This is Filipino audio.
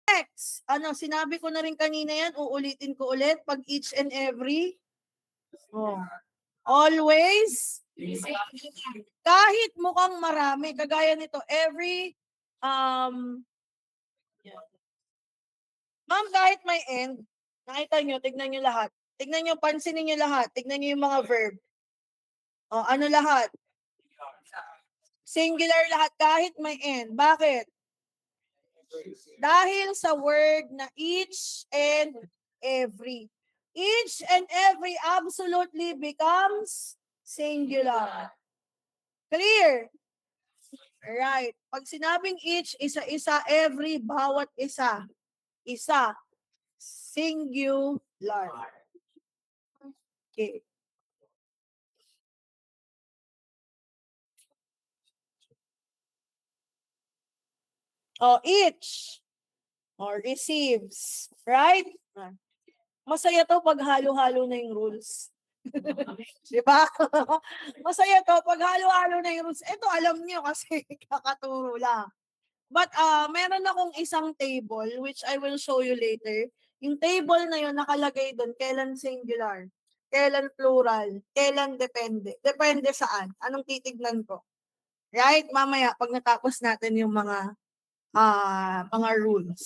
Next, sinabi ko na rin kanina yan, uulitin ko ulit, pag each and every, always, kahit mukhang marami, kagaya nito, every, ma'am, kahit may end, nakita nyo, tignan nyo lahat. Tignan nyo, pansinin nyo lahat. Tignan nyo yung mga verb. Ano lahat? Singular lahat, kahit may end. Bakit? Dahil sa word na each and every. Each and every absolutely becomes singular. Clear? Right. Pag sinabing each, isa-isa, every, bawat isa. Isa. Singular. Okay. Each. Or receives. Right? Masaya to pag halo-halo na yung rules. Di ba? Masaya to pag halo-halo na yung rules. Ito alam niyo kasi kakaturo lang. But meron akong isang table which I will show you later. Yung table na yun nakalagay doon kailan singular, kailan plural, kailan depende. Depende saan? Anong titignan ko? Right? Mamaya pag natapos natin yung mga rules.